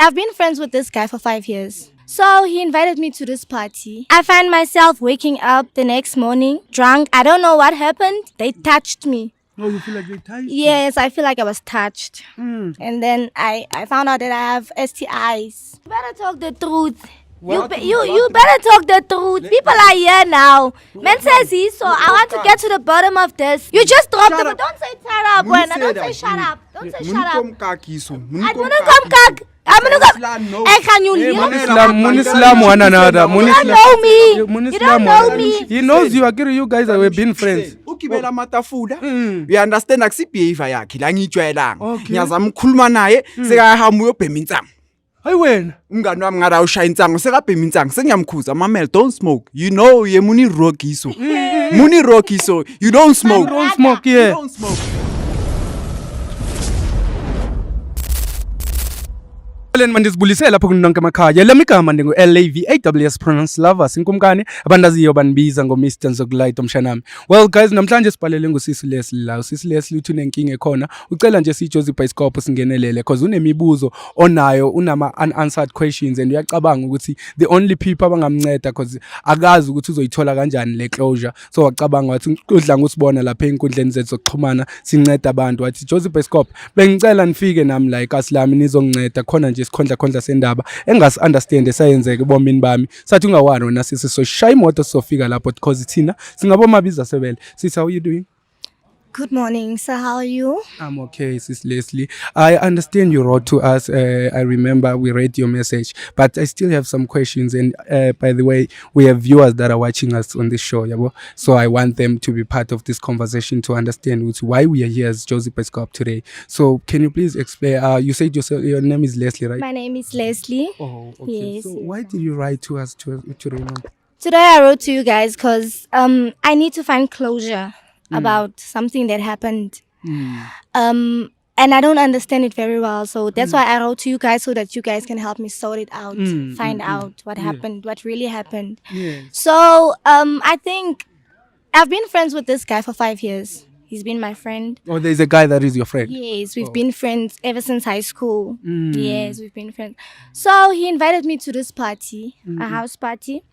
I've been friends with this guy for 5 years. So he invited me to this party. I find myself waking up the next morning, drunk. I don't know what happened. They touched me. Oh, you feel like they touched you? Yes, I feel like I was touched. And then I found out that I have STIs. You better talk the truth. You better talk the truth. People are here now. Man says he, so I want to get to the bottom of this. You just dropped them. Don't say shut up, when don't say shut up. Don't say shut up. I'm gonna come kak. I'm gonna go. Hey, can you leave? Munislam one another. You don't know me. You don't know me. He knows you. Agiri, you guys have been friends. Ukibela matafuda. You understand akusi behavior yakhe la ngijwayelanga. Ngiyazama ukukhuluma naye sekahamba uyobhema insango. Hayi wena. Umngani wami ngara ushaya insango sekabhema insango sengiyamkhuza mamela don't smoke. You know ye muni rocky so. Muni rocky so you don't smoke. You don't smoke, yeah. You don't smoke. Mandisibulisela lapho kunonke emakhaya lami igama ndingu LAVAWS pronounce lovers inkumkani abandaziyo banibiza ngo Mr Nzokulight omshanami. Well guys, namhlanje sibhalele ngusisi Leslie la. Usisi Leslie uthi unenkinga ekhona ucela nje siJozi Bioscope singenelele because unemibuzo onayo, unama unanswered questions and uyacabanga ukuthi the only people abangamnceda because akazi ukuthi uzoyithola kanjani le closure. So wacabanga wathi udla ngusibona lapha enkundleni zethu zokuxhumana sinceda abantu wathi Jozi Bioscope bengicela nifike nami la ikasi lami nizonginceda khona nje sikhondla sendaba engasi understand esayenzeke bomini bami sathi ungawani wena sisi so shaya imoto sofika lapho because thina singabomabiza sebele. Sis, how are you doing? Good morning, sir. How are you? I'm okay, Sis Leslie. I understand you wrote to us. I remember we read your message, but I still have some questions. And by the way, we have viewers that are watching us on this show. Yeah, so I want them to be part of this conversation to understand why we are here as Jozi Bioscope today. So can you please explain? You said your name is Leslie, right? My name is Leslie. Oh, okay. Yes. So why did you write to us to remember? Today I wrote to you guys because I need to find closure about something that happened. And I don't understand it very well. So that's why I wrote to you guys so that you guys can help me sort it out, find out what happened, what really happened. Yeah. So I think I've been friends with this guy for 5 years. He's been my friend. Oh, there's a guy that is your friend? Yes, we've been friends ever since high school. Yes, we've been friends. So he invited me to this party, a house party.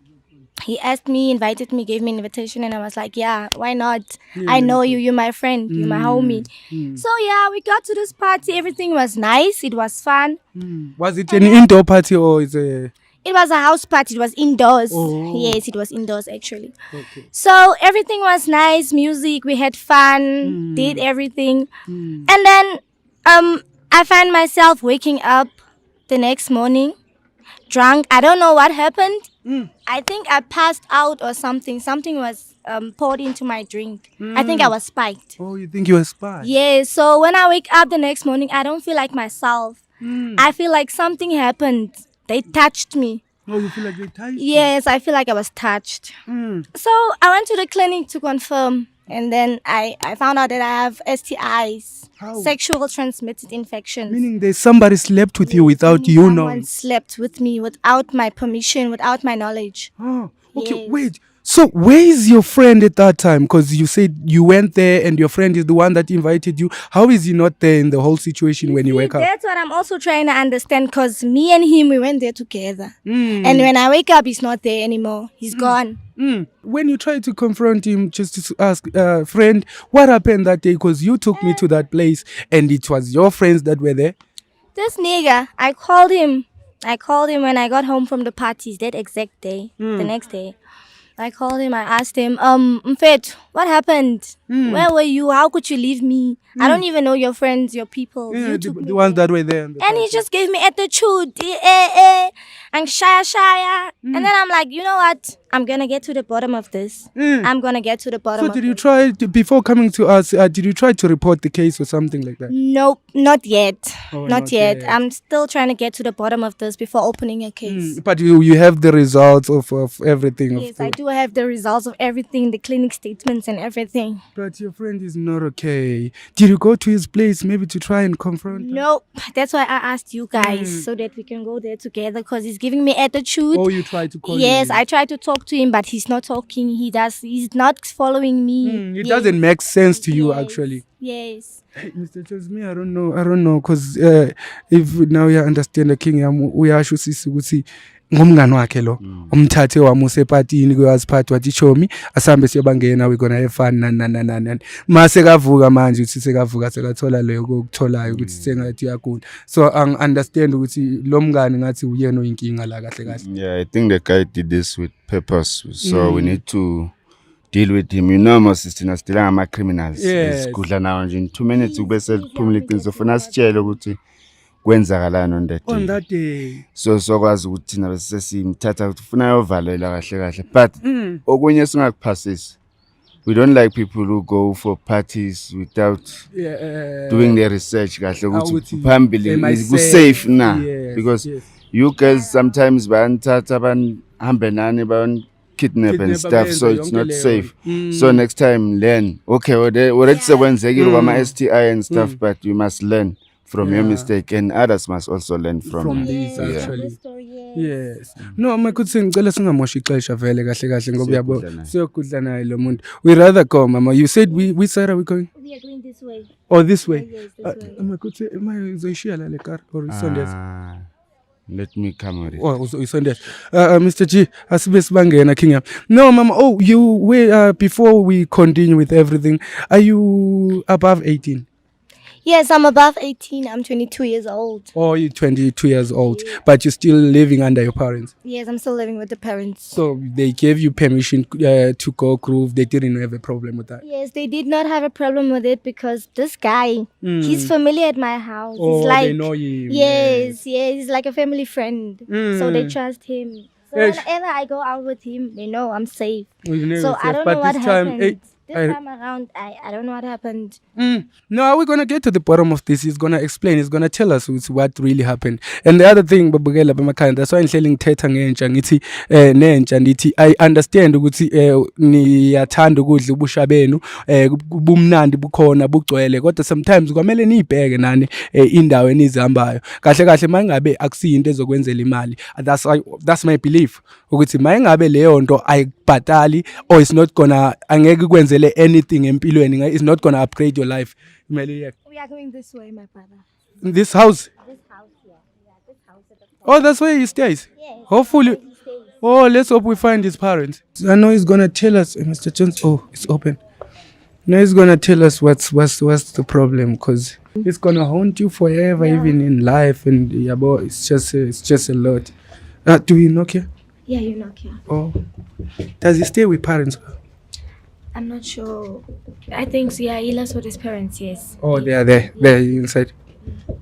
He asked me, invited me, gave me an invitation, and I was like, yeah, why not? I know you, you're my friend, you're my homie. So yeah, we got to this party, everything was nice, it was fun. Was it an indoor party or is it? It was a house party, it was indoors. Oh. Yes, it was indoors actually. Okay. So everything was nice, music, we had fun, did everything. And then I find myself waking up the next morning, drunk. I don't know what happened. I think I passed out or something. Something was poured into my drink. I think I was spiked. Oh, you think you were spied? Yeah, so when I wake up the next morning, I don't feel like myself. I feel like something happened. They touched me. Oh, you feel like they touched you? Yes, I feel like I was touched. So I went to the clinic to confirm. And then I found out that I have STIs, How? sexual transmitted infections. Meaning there's somebody slept with you without you Someone knowing? slept with me without my permission, without my knowledge. Oh, okay, Yes. wait. So where is your friend at that time? Because you said you went there and your friend is the one that invited you. How is he not there in the whole situation when you See, wake up? That's what I'm also trying to understand because me and him, we went there together. And when I wake up, he's not there anymore. He's gone. When you try to confront him, just to ask, friend, what happened that day? Because you took me to that place and it was your friends that were there. This nigga, I called him when I got home from the parties that exact day, the next day. I called him, I asked him, Mfet, what happened? Where were you? How could you leave me? I don't even know your friends, your people. Yeah, You took me the ones there. that were there. And he just gave me attitude, and shaya. And then I'm like, you know what? I'm gonna get to the bottom of this. I'm gonna get to the bottom So of did you this. try, before coming to us, did you try to report the case or something like that? Nope, not yet. Oh, not not yet. yet. I'm still trying to get to the bottom of this before opening a case. But you have the results of everything. Yes, I do have the results of everything, the clinic statements and everything. But your friend is not okay. Did you go to his place maybe to try and confront him? Nope. That's why I asked you guys so that we can go there together because he's giving me attitude. Or you tried to call Yes, him? I tried to talk talk to him, but he's not talking. He's not following me. It doesn't make sense to you, actually. Yes. Hey, Mr. Charles, me, I don't know, because if now you understand the king, uyasho sisi ukuthi ngomngani wakhe lo umthathe wamuse epatini kuyaziphatha wathi chomi asambe siyobangena we gonna have fun na mase kavuka manje uthi sekavuka sekathola leyo kokutholayo ukuthi sengathi yakula. So understand ukuthi lo mngani ngathi uyena oyinkinga la kahle kahle. Yeah, I think the guy did this with purpose, so we need to deal with him. You know, most sisters still are criminals. Yes. Kudla now in 2 minutes ube seliphumula iqiniso funa sitshele ukuthi kwenzakalani on that day. So kwazi ukuthi thina bese simthatha ukuthi ufuna yovalela kahle kahle, but okunye singakuphasisi. We don't like people who go for parties without doing their research kahle ukuthi phambili is safe na, because you guys sometimes bayanthatha bahambe nani kidnap and stuff, so it's not safe. So next time learn. Okay, already sekwenzekile kwama STI and stuff, but you must learn from your mistake, and others must also learn from these actually. Yes. No, makuthi ngicela singamoshi ixesha vele kahle kahle ngoba uyabo siyokudla naye lo muntu. We rather go, mama. You said we side are we going? We are going this way. Oh, this way. Yes, this way. Makuthi uzoyishiya la le car or isondeza. Let me come with it. Oh, isondeza. Mr. G, asibe sibangena king. No, mama. Oh, you before we continue with everything, are you above 18? Yes, I'm above 18. I'm 22 years old. Oh, you're 22 years old, but you're still living under your parents. Yes, I'm still living with the parents. So they gave you permission to go groove. They didn't have a problem with that. Yes, they did not have a problem with it because this guy, he's familiar at my house. Oh, he's like, they know him. Yes, he's like a family friend. So they trust him. So Yes. whenever I go out with him, they know I'm safe. You know So yourself, I don't but know what this time, happened. This time around, I don't know what happened. No, we're gonna get to the bottom of this. He's gonna explain. He's gonna tell us what really happened. And the other thing, babukela bamakhanda, that's why ngihleli ngithetha ngentsha ngithi nentsha ndithi I understand ukuthi niyathanda ukudla ubusha benu bumnandi bukhona bugcwele kodwa sometimes kwamele nibheke nani indawo enizihambayo kahle kahle mangabe akusiyinto ezokwenzela imali. That's my belief ukuthi mangabe leyo nto ayibhatali or it's not gonna angeke kwenzele anything empilweni, it's not gonna upgrade your life. We are going this way, my brother. This house? This house here. Yeah, this house at the Oh, that's where he stays? Yes. Hopefully. He stays. Oh, let's hope we find his parents. I know he's gonna tell us, Mr. Jones. Oh, it's open. Now he's gonna tell us what's the problem, because it's gonna haunt you forever, even in life, and yeah, boy, it's just a lot. Do you knock here? Yeah, you knock here. Oh, does he stay with parents? I'm not sure. I think so, yeah, he lives with his parents, yes. Oh, they are there. They're inside.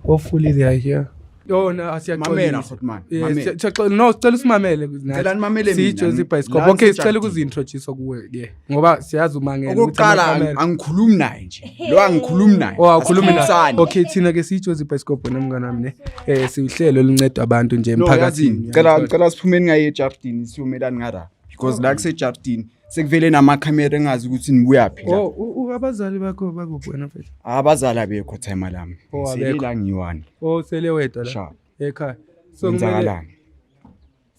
Hopefully they are here. Oh, no, Mamela futhi man. Yes, no, sicela usimamele Cela nimamele mina. sitsho zibhayiscope. Okay, sicela ukuzi-introduce kuwe ngoba siyazi umangela okokuqala angikhulumi naye nje lo angikhulumi naye. Oh, akhulumi naye. Asisebenzisani. Okay, thina ke sitsho zibhayiscope nomngane wami ne sihlelo olunceda abantu nje No, emphakathini. yazini. Cela siphumeni ngaye eJardini siyomelana ngara because la kuseJardini sekuvele namakhamera engazi ukuthi nibuyaphi la. Oh, abazali bakho bakubona mfethu. Abazali abekho time lami. Oh, Selela ngiyiwani. Oh, sele wedwa la. Sharp. Ekhaya. Kwenzakalani?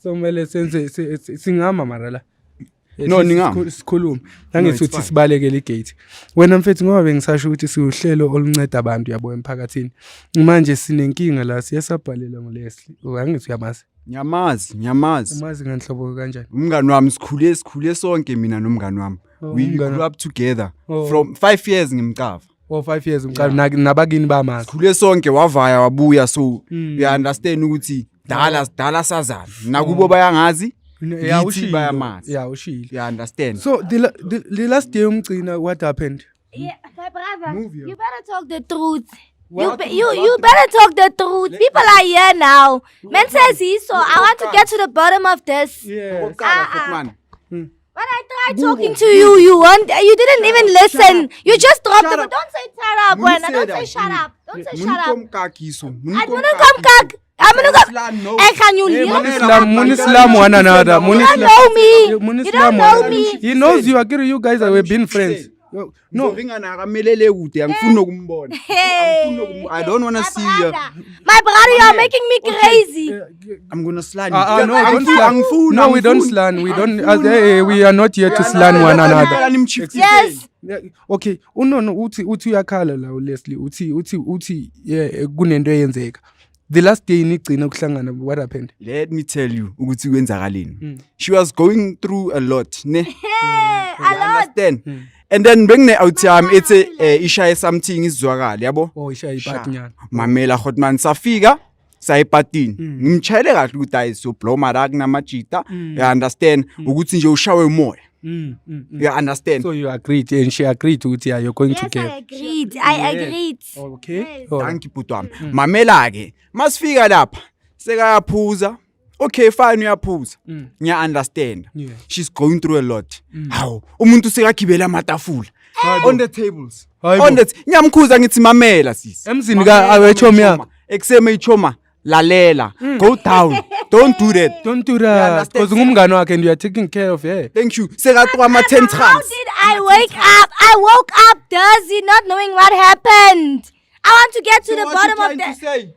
So kumele senze singama mara la. No, ningama. Sikhuluma. Nangisuthi sibalekele igate. Wena mfethu ngoba bengisasho ukuthi siuhlelo olunceda abantu yabo emphakathini. Manje sinenkinga la siyasabhalela ngoLeslie. Angithi uyamazi. Nyamazi. Umazi nganhlobo kanjani? Umngani wami sikhule sonke mina nomngani wami. We grew up together from 5 years ngimqava. Oh, 5 years umqala nabakini bamazi. Sikhule sonke wavaya wabuya, so we understand ukuthi dala sazana. Nakubo bayangazi. Ngithi bayamazi. Yeah, ushilo. You understand? So the last day umgcina, what happened? Yeah, my brother, Move here. you better talk the truth. You What? better talk the truth. People are here now. Man says he, so I want to get to the bottom of this. Yeah. Okokuqala futhi man. When I tried talking to you, you didn't even listen. You just dropped Shut the. up. Don't say shut up, Wena. Don't say shut up. Don't say shut up. Munikomkakiso. I'm gonna come back. I'm gonna go. Hey, can you hear me? Munislam one another. You don't know me. You don't know me. He knows you. Akiri, you guys have been friends. No. Ringa na kamelele kude angifuni nokumbona. I don't want to see you. My brother, you are making me crazy. I'm going to slan No, you. don't slan. No, we don't slan. We don't. We are not here to slan one another. Yes. Okay. No, uthi uyakhala la Leslie. Uthi yeah kunento eyenzeka. The last day nigcina ukuhlangana, what happened? Let me tell you ukuthi kwenzakaleni. She was going through a lot, ne? A You lot. understand? And then bengine out yami ethi ishaye something izwakala yabo. Oh, ishaya ipart nyana. Mamela Hotman safika sayipatini. Ngimchayele kahle ukuthi ayi so blow mara kunamajita. You understand? Ukuthi nje ushawe umoya. You understand? So you agreed and she agreed ukuthi yeah, you're going Yes, to I get. agreed. I agreed. Okay. Thank you butwami. Mamela ke. Masifika lapha sekayaphuza. Okay, fine uyaphuza. Ngiya understand. Yeah. She's going through a lot. Hawu, umuntu sekagibela amatafula on the tables. Hayibo. On the ngiyamkhuza ngithi mamela sisi. Emzini ka awechomi yakho. Ekseme ichoma lalela. Go down. Don't do that. Don't do that. understand? Because ngumngane wakhe and you are taking care of her. Thank you. Sekaqwa ama 10 How trans. did I wake up? I woke up dizzy, not knowing what happened. I want to get to the bottom of that.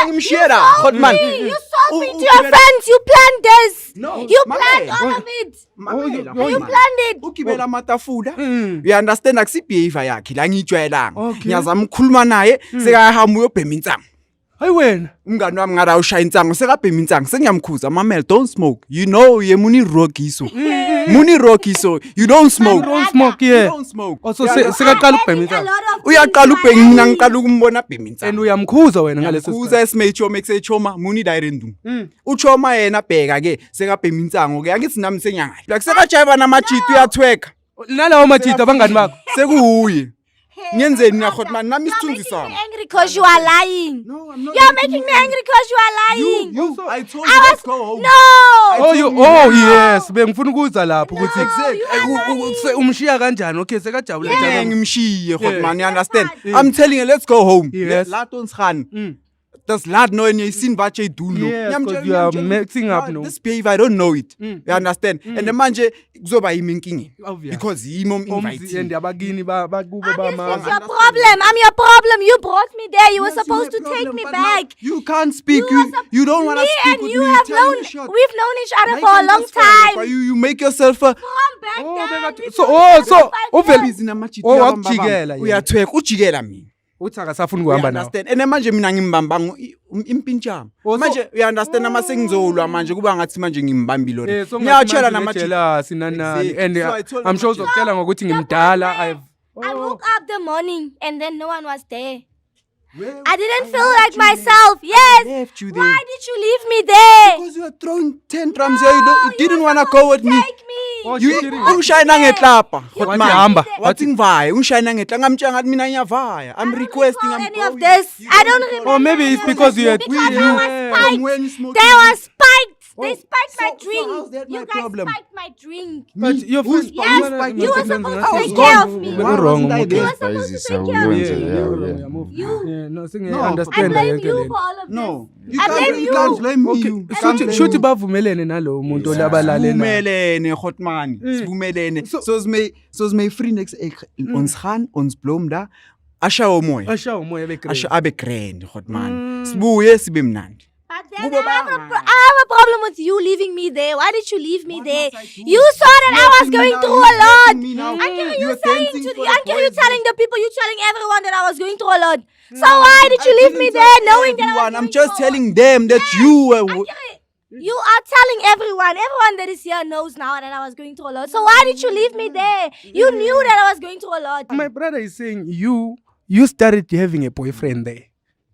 Ngimshiyela Hotman. You sold me to your friends. You planned this. No, You Mamela. planned all of it. Mamela. You planned it. Ukibela amatafula. You understand akusi behavior yakhe la ngijwayelanga. Okay. Ngiyazama ukukhuluma naye sekahamba uyobhema insango. Hayi wena. Umngane wami ngara ushaya insango sekabhema insango sengiyamkhuza mamela don't smoke. You know ye muni rogiso. Muni rogiso. You don't smoke. Don't smoke You here. don't smoke. Also sekaqala ukubhema A insango. lot of Uyaqala things ubhenga in my mina life. ngiqala ukumbona abhema And insango. uyamkhuza wena ngaleso Kuza esimechoma ekusechoma muni direndum. Uchoma yena bheka ke sekabhema insango ke angithi nami senyangala. Like sekajayiva namajiti uyathweka. nalawo majita abangani bakho. Sekuhuye. Ngiyenzeni na Hotman nami You're isithunzi making me sami. angry because you are lying. No, I'm not. You're making me angry because you are lying. I told you I let's was go home. no. Oh you yes bengifuna ukuza lapho ukuthi Exactly. umshiya kanjani okay sekajabula Yeah, njalo. ngimshiye Hotman, you understand? Yeah. I'm telling you let's go home. Yes. Laat ons gaan. Das laat nou en jy sien wat jy doen nou. Yes, Ngiyamtshela- 'cause you are ngiyamtshela- mixing up now. This behavior I don't know it. You understand? And manje kuzoba yimi inkingi. Obvious. Because yimi Omzi invite. and abagini bakubo Obviously, bama. it's your problem. I'm your problem. You brought me there. You were supposed to take me back. You can't speak. were You don't want to me speak and with you me. have Tell known. me short. We've known each other Make for a them long just forever. time. You make yourself a Come back then. So ovela izina amajiti Oh, yabamba wakujikela bamba. yena. Uyathweka ujikela mina. uthi akasafuni kuhamba nawo. Understand? And manje mina ngimbamba impintshama. Oh, so- Manje you understand ama sengizolwa manje kuba ngathi manje ngimbambile Eh, lona. so Ngiyatshela ngathi namajiti. jealous nanani Exactly. and So I told I'm sure Amajita. uzokutshela ngokuthi ngimdala I woke up the morning and then no one was there. Well, I didn't feel left like you there. myself. Yes. left you there. Why did you leave me there? Because you were throwing tantrums here. You didn't want to go with me. Take me. Oh, You shit. ungishayina ngetlapa. Wathi hamba. Wathi ngivaye ungishayina ngetlapa ngamtshela ngathi mina ngiyavaya. I'm requesting recall I'm any of going. this. You I don't recall. remember. Or maybe it's because you had Because you- I was yeah. spiked. From when you smoking They were spiked. They Oh, spiked my so drink. how's that You my guys problem? spiked my drink. But your Who's friend Yes, spiked you my were drink? supposed I to was take gone. care of me. Why wrong. wasn't I there? You were supposed to take care of me. No, sing No, I understand blame that you for all of this. No. I blame You can't blame me. Okay, You can't blame shuthi me. bavumelene nalo umuntu olabalale na. Sivumelene Hotman. Sivumelene. Soos my vriend ons gaan ons blom daar. Ashawo moya. Asha umoya bekre. Asha abe grand Hotman. Sibuye sibe mnandi. But then Kuba I have banga. I have a problem with you leaving me there. Why did you leave me there? must I do? You saw that I was Smoking going now, through you a lot. smoking me now. Uncle, You you were saying dancing to for the the uncle, you boys. telling the people, you telling everyone that I was going through a lot. So why did you leave me there knowing that I was I'm going just through a lot? telling them that you were. Uncle, you are telling everyone. Everyone that is here knows now that I was going through a lot. So why did you leave me there? You knew that I was going through a lot. My brother is saying you started having a boyfriend there.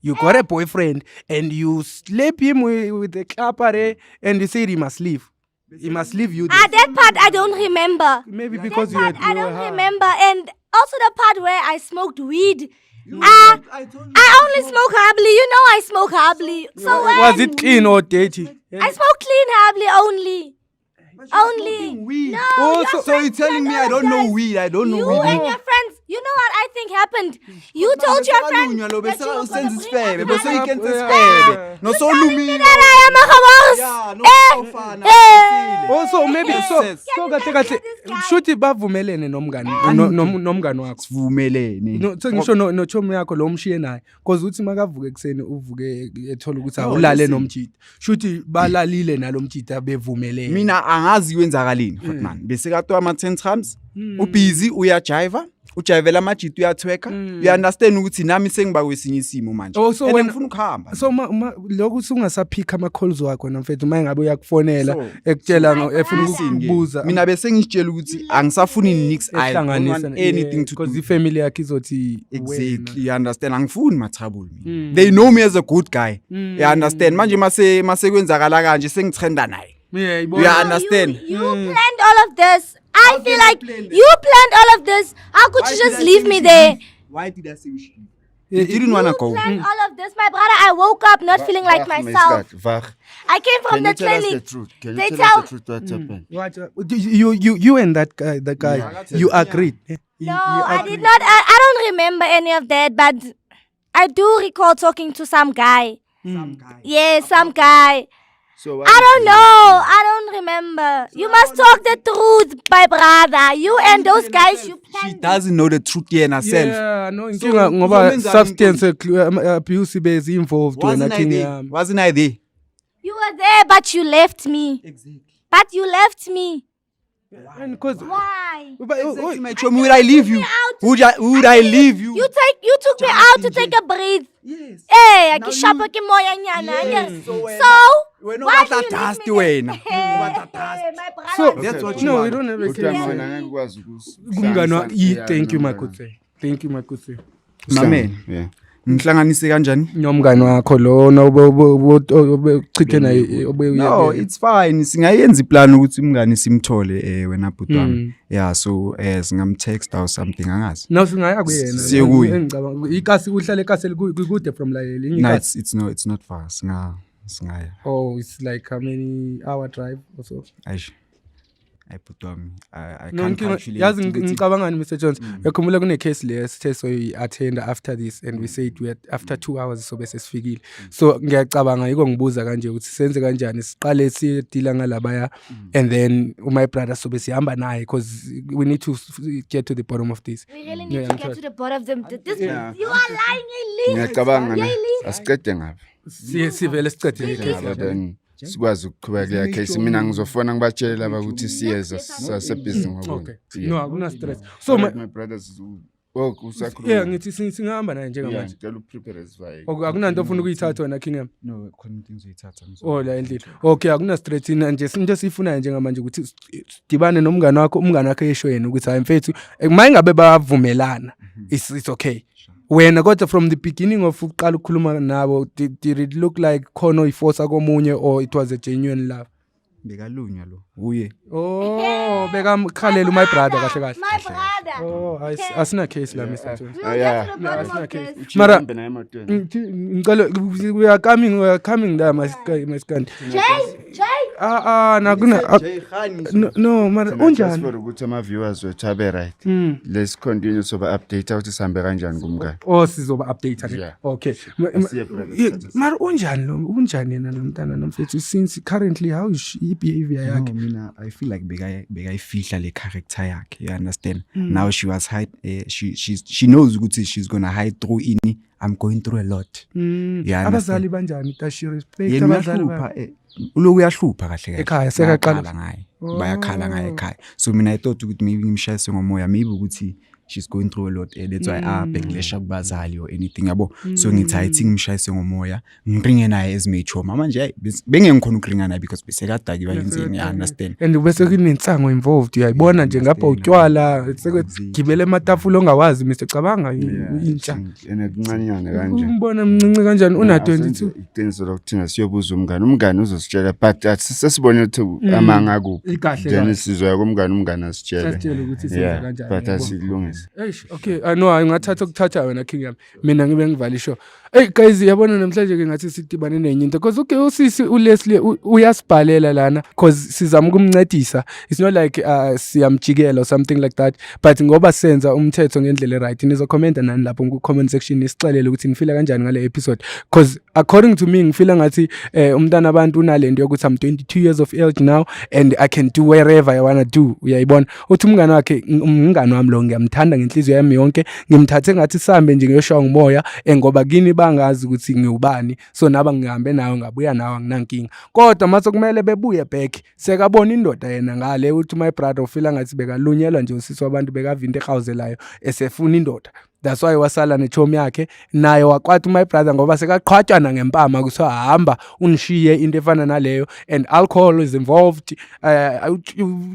You got a boyfriend and you slept him with the clapper and you said he must leave. He must leave you there. That part I don't remember. Maybe That because you part had I you were don't high. remember. And also the part where I smoked weed. I only smoke herbally. You know I smoke herbally. So Was it clean or dirty? I smoke clean herbally only. Only. Weed. No, Oh, your so So you're friends telling me said I don't know otherwise. weed? I don't know You weed. and your friends. You know what I think happened? You told your friends that you were gonna bring up No so you can Yeah. spare. No so that lumi. I am a Also maybe so kahle shuthi bavumelene nomngani wakho. Sivumelene. No sengisho no chomi yakho lo mshiye naye because uthi makavuke ekseni uvuke ethola ukuthi awulale nomjita. Shuthi balalile nalomjita bevumelene. Mina angazi kwenzakalini Fatman. Bese katwa ama 10 times. Ubusy uyajiva. Ujayivela amajita uyathweka. You understand ukuthi nami sengiba kwesinye isimo manje. So wena ufuna ukuhamba. So lokho usungasaphika ama calls wakho namfethu maye ngabe uyakufonela ekutshela efuna ukukubuza. Mina bese ngitshela ukuthi angisafuni nix anything to because the family yakhe izothi exactly you understand angifuni ma trouble mina. They know me as a good guy. You understand manje mase kwenzakala kanje sengitrenda naye. You understand? You planned all of this. I feel like you planned all of this. How could you just leave me there? Why did I say we should? You didn't want to go. You planned all of this, my brother. I woke up not feeling like myself. I came from the clinic. Can They you tell tell us the truth what's happened? You and that guy, you agreed. No, I did not. I don't remember any of that, but I do recall talking to some guy. Some guy. Yeah, some guy. So I don't know. I don't remember. You must talk the truth, my brother. You and those guys, you She planned. doesn't know the truth yet herself. Yeah, no, inkinga ngoba substance abuse base involved wena king yami. Wasn't I there? You were there, but you left me. Exactly. But you left me. And because Why? Exactly, my chum. Would I leave you? Would I leave you? You took me out to take a breath. Yes. Hey, akishapa ke moya nyana. So why do you dust leave me wena? there? What a dust. Hey, my brother. so That's what you no, want. we don't have a Kodwa case. mina ngikwazi Kumngani wakho, thank you makutse. Thank you makutse. Mamen. Yeah. Ngihlanganise kanjani? Nomngani wakho lona obechithe naye No, it's fine. Singayenza iplan ukuthi umngani simthole wena bhuti wami. Yeah, so singamtext or something angazi. No singaya kuyena. Siye kuye. Engicabanga ikasi uhlale ekaseli kude from la elinye No, ikasi. it's not far. Singaya. Oh, it's like how many hour drive or so? Aish. I bhuti wami. I No, can't calculate. yazi ngicabangani Mr Jones. Yakhumbula kune case le sithe so attend after this and we said we after 2 hours so bese sifikile. So ngiyacabanga yiko ngibuza kanje ukuthi senze kanjani siqale sidila ngalabaya and then my brother so besihamba naye because we need to get to the bottom of this. We really need to get to the bottom of them. This, you are lying, Ngiyacabanga You're ne illegal. asiqede ngapi. Sivele sicede le case. Ngaba then sikwazi ukuqhubeka case mina ngizofona ngibatshele laba ukuthi siyeza sasebhizi ngoba. Okay. No, akuna stress. So my brothers usakhuluma. yeah ngithi singahamba naye njengamanje. Ngicela uprepare isivayile. Okay, akunanto ofuna ukuyithatha wena king yami. No, khona into engizoyithatha Oh la endlini. Okay, akuna stress nje into sifuna njengamanje ukuthi sidibane nomngane wakho, umngane wakhe esho yena ukuthi hayi mfethu mayingabe bavumelana. It's okay. Wena kodwa from the beginning of uqala ukukhuluma nabo did it look like khona iforce komunye or it was a genuine love? Bekalunywa lo. Uye. Oh, bekamkhalela my brother kahle kahle. My brother. Oh, asina case la Mr Jones. We will get to the bottom of okay. this. Mara naye emotweni. ngicela we are coming there my scan. Jay. Nakuna no mara unjani? For ukuthi ama viewers wethu abe right. Let's continue so ba update ukuthi sihambe kanjani kumngane. Oh sizoba update ake. Yeah. Okay. Asiye brother. Mara unjani yena nomntana nomfethu since currently how is behavior yakhe? No, mina I feel like bekayifihla le character yakhe. You understand? Now she was hide she knows ukuthi she's going to hide through ini. I'm going through a lot. Yeah, abazali banjani? Does she respect yena abazali uyahlupha uloku uyahlupha kahle kahle. Ekhaya sekaqala ngaye. Bayakhala ngaye ekhaya. So mina I thought ukuthi maybe ngimshayise ngomoya maybe ukuthi she's going through a lot that's why abhekilesha kubazali or anything yabo. So ngithi ayithi ngimshayise ngomoya ngibringe naye as my choma manje bengengikhona ukuringa naye because besekadaki bayenzeni. I understand. and bese kunensango involved uyayibona nje ngapha utywala sekugibele ematafula ongawazi Mr Cabanga intsha Enekuncanyana kanje. umbona mncinci kanjani una 22 Iqiniso lokuthina siyobuza umngane uzositshela but sesibone ukuthi amanga kuphi. ikahle Then sizwe kumngane asitshele. Asitshele ukuthi senza Yeah, kanjani, but yabo. asilungise. business. Eish, okay. No, ngathatha ukuthatha wena king yami. Mina ngibe ngivale show. Hey guys, yabona namhlanje ke ngathi sidibane nenye into because okay usisi uLeslie uyasibhalela lana because sizama ukumncedisa. It's not like siyamjikela or something like that, but ngoba senza umthetho ngendlela right nizokhomenta nani lapho ku comment section nisixelele ukuthi nifila kanjani ngale episode because according to me ngifila ngathi umntana abantu unalento yokuthi I'm 22 years of age now and I can do wherever I wanna do. Uyayibona uthi umngane wakhe umngane wami lo ngiyamthanda ngenhliziyo yami yonke, ngimthathe ngathi sambe nje ngiyoshawa umoya ngoba kini bangazi ukuthi ngiubani, so naba ngihambe nayo ngabuya nawo anginankinga, kodwa mase kumele bebuye back sekabona indoda yena ngale uthi my brother ufila ngathi bekalunyelwa nje usisi wabantu bekavinta ehawuzelayo esefuna indoda. That's why wasala nechomi yakhe naye wakwathi my brother ngoba sekaqhwatshana ngempama kusho hamba unishiye into efana naleyo and alcohol is involved,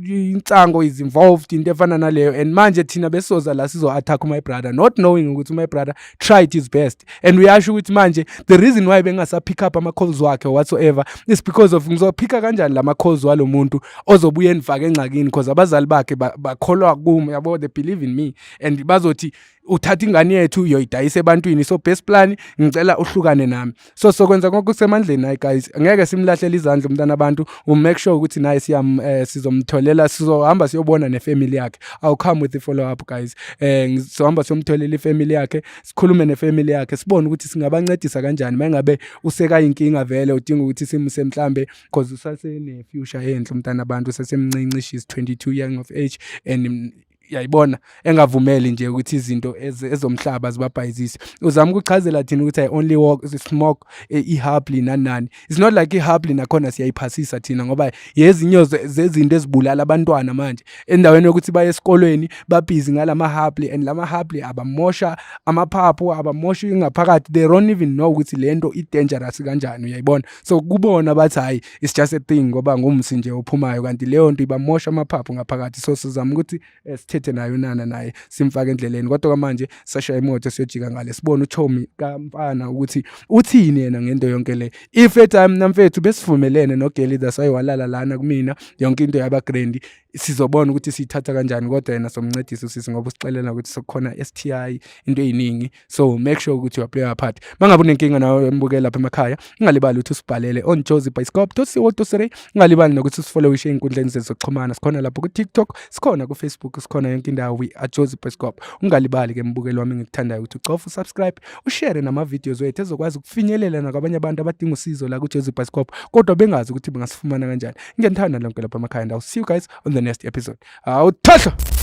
insango is involved into efana naleyo, and manje thina besoza la sizo attack my brother not knowing ukuthi my brother tried his best, and we asho ukuthi manje the reason why bengasa pick up ama calls wakhe whatsoever is because of ngizophika kanjani lama calls walo muntu ozobuye enifake engxakini because abazali bakhe bakholwa kuma yabo, they believe in me and bazothi uthatha ingane yethu uyoyidayisa ebantwini, so best plan ngicela uhlukane nami. So sokwenza konke kusemandleni nayi guys, ngeke simlahlele izandla umntana abantu, make sure ukuthi naye sizomtholela, sizohamba siyobona nefamily yakhe. I'll come with the follow up guys. Sizohamba siyomtholela ifamily yakhe, sikhulume nefamily yakhe, sibone ukuthi singabancedisa kanjani mangabe useka inkinga vele udinga ukuthi simse mhlambe because usasene future enhle umntana abantu, usasemncinci, she's 22 young of age and yayibona engavumeli nje ukuthi izinto ezomhlaba zibabhayizise. Uzama ukuchazela thina ukuthi I only walk smoke ihabli nani. It's not like ihabli nakhona siyayiphasisa thina ngoba yezinyo zezinto ezibulala abantwana manje endaweni yokuthi baye esikolweni babhizi ngalama habli, and lama habli abamosha amaphaphu, abamosha ingaphakathi, they don't even know ukuthi lento i dangerous kanjani. Uyayibona, so kubona bathi hayi it's just a thing ngoba ngumsi nje ophumayo, kanti leyo nto ibamosha amaphaphu ngaphakathi. So sizama ukuthi sithethe nayo nana naye simfaka endleleni, kodwa manje sashaya imoto siyojika ngale sibone uThomi kamfana ukuthi uthini yena ngento yonke le. If at time namfethu besivumelene noGeli that's why walala lana kumina yonke into yaba grand, sizobona ukuthi sithatha kanjani, kodwa yena somncedisa usisi ngoba usixelela ukuthi sokukhona STI into eziningi. So make sure ukuthi you play your part. Mangabe unenkinga nawe embukela lapha emakhaya, ungalibali ukuthi usibhalele on jozibioscope.co.za. Ungalibali nokuthi usifollow ishe inkundleni zezokuxhumana, sikhona lapho ku TikTok, sikhona ku Facebook, sikhona yonke indawo we at jozibioscope. Ungalibali ke mbukeli wami ngikuthandayo ukuthi ucofa subscribe, ushare nama videos wethu ezokwazi ukufinyelela nakwabanye abantu abadinga usizo la ku jozibioscope kodwa bengazi ukuthi bengasifumana kanjani. Ngiyanthanda lonke lapha emakhaya. I'll see you guys on the next episode. Awuthahla.